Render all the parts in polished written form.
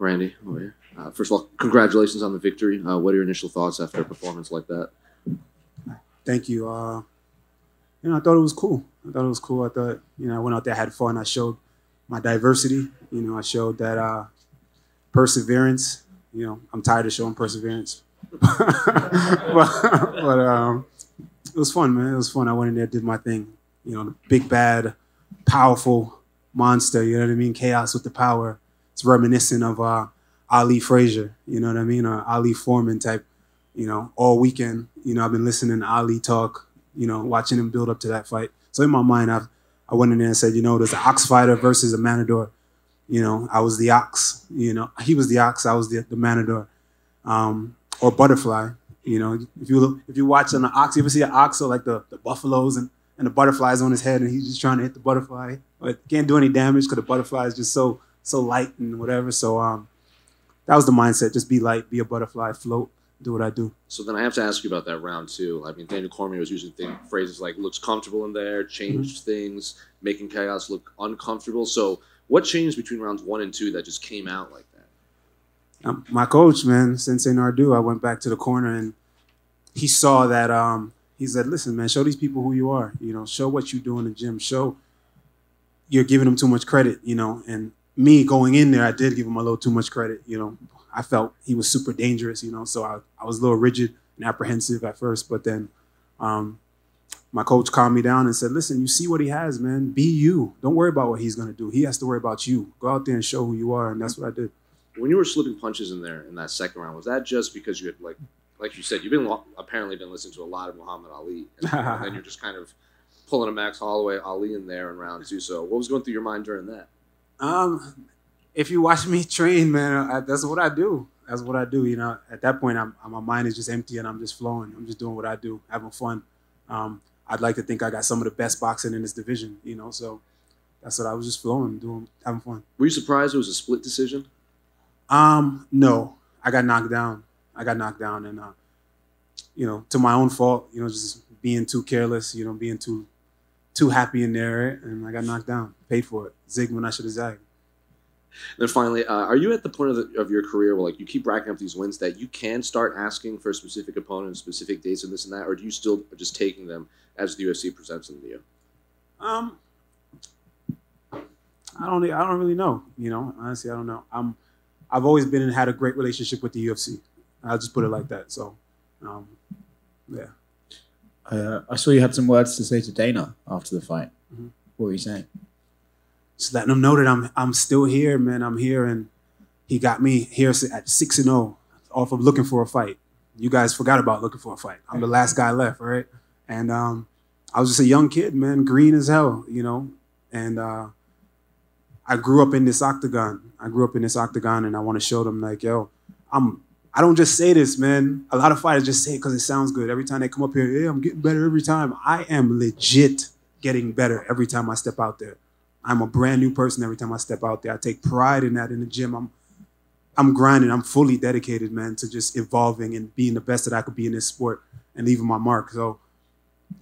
Randy, over here. First of all, congratulations on the victory. What are your initial thoughts after a performance like that? Thank you. I thought it was cool. I thought, I went out there, had fun. I showed my diversity. I showed that perseverance. I'm tired of showing perseverance. but it was fun, man. It was fun. I went in there, did my thing. The big, bad, powerful monster, you know what I mean? Chaos with the power. It's reminiscent of Ali Frazier, you know what I mean? Or Ali Foreman type, all weekend. I've been listening to Ali talk, watching him build up to that fight. So in my mind, I went in there and said, there's an ox fighter versus a matador. I was the ox, he was the ox, I was the matador. Or butterfly, if you watch on the ox, you ever see an ox or like the buffaloes and the butterfly's on his head and he's just trying to hit the butterfly, but can't do any damage because the butterfly is just so light and whatever. So that was the mindset, just be light, be a butterfly, float, do what I do. So then I have to ask you about that round two. I mean, Daniel Cormier was using phrases like looks comfortable in there, changed things, making Chaos look uncomfortable. So what changed between rounds 1 and 2 that just came out like that? My coach, man, Sensei Nardu, I went back to the corner and he saw that, he said, listen, man, show these people who you are, show what you do in the gym, show you're giving them too much credit, and me going in there, I did give him a little too much credit, I felt he was super dangerous, so I was a little rigid and apprehensive at first, but then my coach calmed me down and said, listen, you see what he has, man, be you. Don't worry about what he's going to do. He has to worry about you. Go out there and show who you are, and that's what I did. When you were slipping punches in there in that second round, was that just because you had, like you said, you've apparently been listening to a lot of Muhammad Ali, and then you're just kind of pulling a Max Holloway Ali in there in round 2. So what was going through your mind during that? If you watch me train, man, that's what I do. That's what I do. At that point, my mind is just empty and I'm just flowing. I'm just doing what I do, having fun. I'd like to think I got some of the best boxing in this division, so that's what I was just flowing, doing, having fun. Were you surprised it was a split decision? No, I got knocked down. And, to my own fault, just being too careless, being too happy in there, and I got knocked down, paid for it. Zig when I should have zagged. Then finally, are you at the point of your career where you keep racking up these wins that you can start asking for a specific opponent, specific dates and this and that, or do you still just taking them as the UFC presents them to you? I don't really know. Honestly, I don't know. I've always been and had a great relationship with the UFC. I'll just put it like that. So, yeah. I saw you had some words to say to Dana after the fight. Mm-hmm. What were you saying? Just letting him know that I'm still here, man. I'm here, and he got me here at 6-0 off of looking for a fight. You guys forgot about looking for a fight. I'm the last guy left, right? And I was just a young kid, man, green as hell, and I grew up in this octagon. And I want to show them, yo, I don't just say this, man. A lot of fighters just say it because it sounds good. Every time they come up here, yeah, I'm getting better every time. I am legit getting better every time I step out there. I'm a brand new person every time I step out there. I take pride in that in the gym. I'm grinding. I'm fully dedicated, man, to just evolving and being the best that I could be in this sport and leaving my mark. So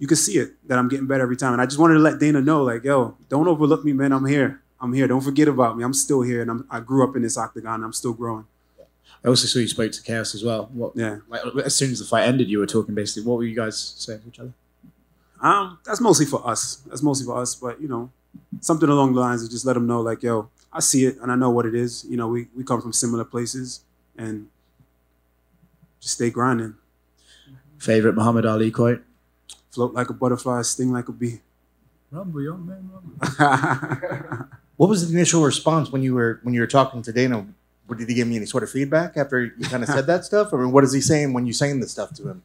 you can see it, that I'm getting better every time. And I just wanted to let Dana know, yo, don't overlook me, man. I'm here. Don't forget about me. I'm still here, and I grew up in this octagon. I'm still growing. I also saw you spoke to Chaos as well. Yeah. As soon as the fight ended, you were talking basically. What were you guys saying to each other? That's mostly for us. But, something along the lines of just let them know, yo, I see it, and I know what it is. We come from similar places, and just stay grinding. Favorite Muhammad Ali quote? Float like a butterfly, sting like a bee. Rumble, young man, rumble. What was the initial response when you were talking to Dana? Did he give me any sort of feedback after you kind of said that stuff? I mean, what is he saying when you're saying this stuff to him?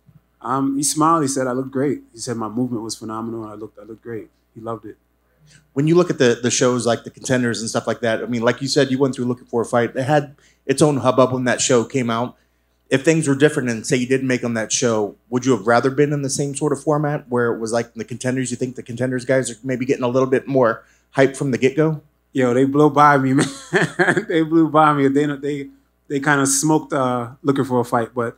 He smiled. He said I looked great. He said my movement was phenomenal. And I looked great. He loved it. When you look at the shows like the Contenders and stuff like that, I mean, like you said, you went through looking for a fight. It had its own hubbub when that show came out. If things were different and say you didn't make on that show, would you have rather been in the same sort of format where it was like the Contenders? You think the Contenders guys are maybe getting a little bit more hype from the get-go? Yo, they blew by me, man. They blew by me. They kind of smoked looking for a fight. But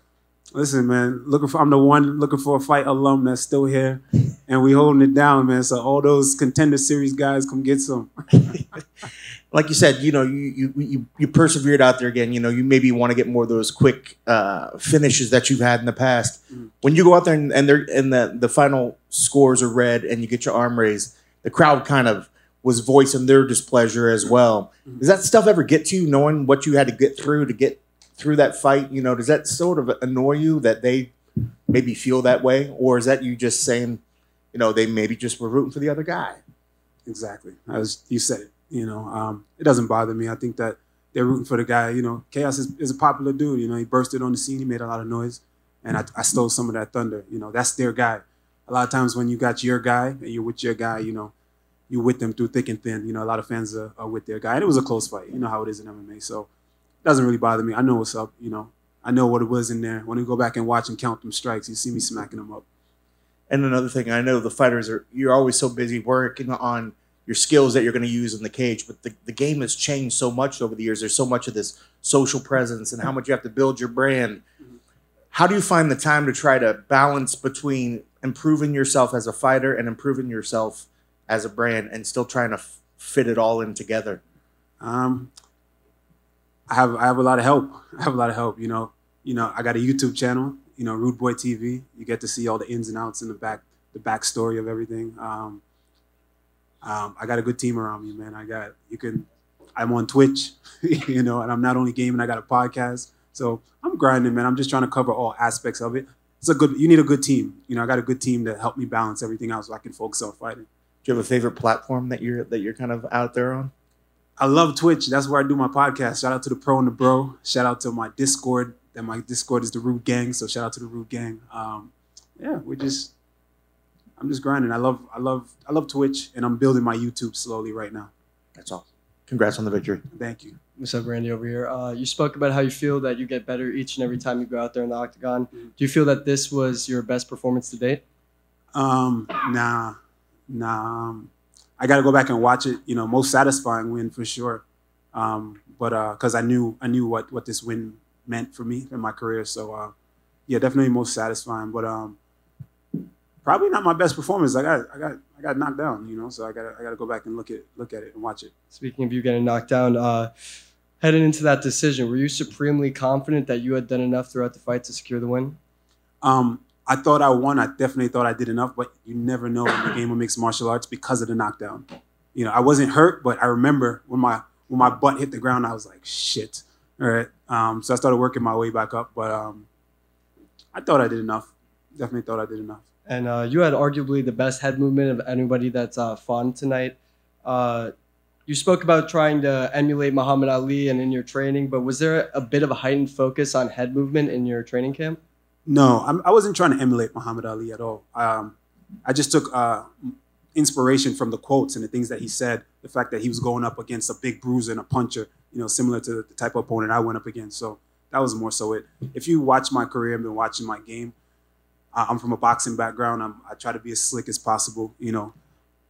listen, man, I'm the one looking for a fight alum that's still here, and we holding it down, man. So all those Contender Series guys, come get some. Like you said, you persevered out there again. You maybe want to get more of those quick finishes that you've had in the past. Mm-hmm. When you go out there and the final scores are read and you get your arm raised, the crowd kind of was voicing their displeasure as well. Mm-hmm. Does that stuff ever get to you, knowing what you had to get through that fight? Does that sort of annoy you that they maybe feel that way, or is that you just saying, they maybe just were rooting for the other guy? Exactly. You said it. It doesn't bother me. I think that they're rooting for the guy. Khaos is a popular dude. He bursted on the scene. He made a lot of noise, and I stole some of that thunder. That's their guy. A lot of times when you got your guy and you're with your guy, you're with them through thick and thin. A lot of fans are with their guy. And it was a close fight. You know how it is in MMA. So it doesn't really bother me. I know what's up. I know what it was in there. When you go back and watch and count them strikes, you see me smacking them up. And another thing, I know the fighters you're always so busy working on your skills that you're going to use in the cage, but the game has changed so much over the years. There's so much of this social presence and how much you have to build your brand. How do you find the time to try to balance between improving yourself as a fighter and improving yourself as a brand and still trying to fit it all in together? I have a lot of help. I have a lot of help. I got a YouTube channel, Rude Boy TV. You get to see all the ins and outs in the backstory of everything. I got a good team around me, man. I'm on Twitch, and I'm not only gaming, I got a podcast. So I'm grinding, man. I'm just trying to cover all aspects of it. You need a good team. I got a good team to help me balance everything else so I can focus on fighting. Do you have a favorite platform that you're kind of out there on? I love Twitch. That's where I do my podcast. Shout out to the pro and the bro. Shout out to my Discord. And my Discord is the Rude Gang. So shout out to the Rude Gang. I'm just grinding. I love Twitch, and I'm building my YouTube slowly right now. That's all. Congrats on the victory. Thank you. What's up, Randy over here? You spoke about how you feel that you get better each and every time you go out there in the octagon. Mm-hmm. Do you feel that this was your best performance to date? Nah. I got to go back and watch it. Most satisfying win for sure. But because I knew what this win meant for me in my career. So definitely most satisfying. But probably not my best performance. I got knocked down, so I gotta go back and look at it and watch it. Speaking of you getting knocked down, heading into that decision, were you supremely confident that you had done enough throughout the fight to secure the win? I thought I won. I definitely thought I did enough, but you never know in the game of mixed martial arts because of the knockdown. I wasn't hurt, but I remember when my butt hit the ground, I was like, shit. All right. So I started working my way back up, but I thought I did enough. Definitely thought I did enough. And you had arguably the best head movement of anybody that's fought tonight. You spoke about trying to emulate Muhammad Ali and in your training, but was there a bit of a heightened focus on head movement in your training camp? No, I wasn't trying to emulate Muhammad Ali at all. I just took inspiration from the quotes and the things that he said, the fact that he was going up against a big bruiser and a puncher, similar to the type of opponent I went up against. So that was more so it. If you watch my career and been watching my game, I'm from a boxing background. I try to be as slick as possible.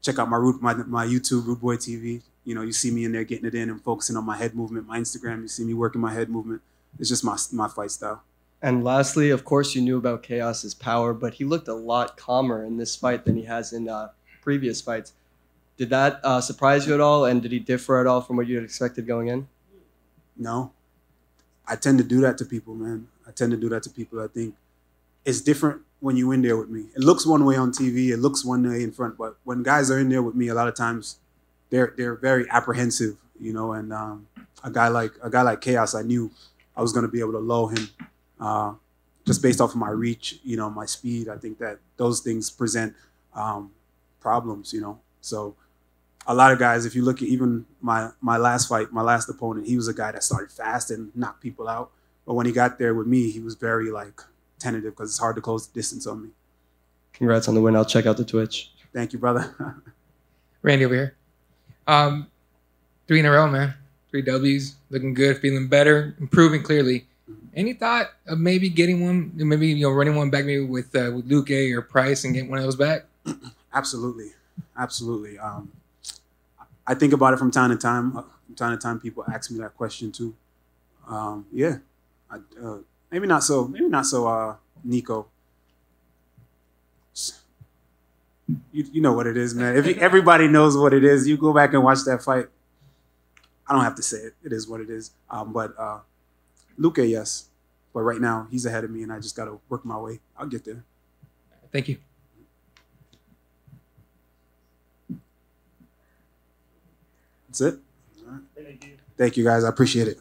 Check out my YouTube, Rude Boy TV. You see me in there getting it in and focusing on my head movement. My Instagram, you see me working my head movement. It's just my fight style. And lastly, of course, you knew about Khaos's power, but he looked a lot calmer in this fight than he has in previous fights. Did that surprise you at all, and did he differ at all from what you had expected going in? No. I tend to do that to people, man. I think it's different when you're in there with me. It looks one way on TV. It looks one way in front. But when guys are in there with me, a lot of times they're very apprehensive, And a guy like Khaos, I knew I was going to be able to lull him just based off of my reach, my speed. I think that those things present problems, So a lot of guys, if you look at even my last fight, my last opponent, he was a guy that started fast and knocked people out. But when he got there with me, he was very tentative because it's hard to close the distance on me. Congrats on the win. I'll check out the Twitch. Thank you, brother. Randy over here. 3 in a row, man. 3 W's. Looking good, feeling better, improving clearly. Any thought of maybe getting one, maybe running one back maybe with Luke or Price and getting one of those back? Absolutely. I think about it from time to time. From time to time, people ask me that question too. Maybe not so, Nico. You know what it is, man. If everybody knows what it is, you go back and watch that fight. I don't have to say it. It is what it is. But Luque, yes. But right now, he's ahead of me, and I just got to work my way. I'll get there. Thank you. That's it. All right. Thank you, guys. I appreciate it.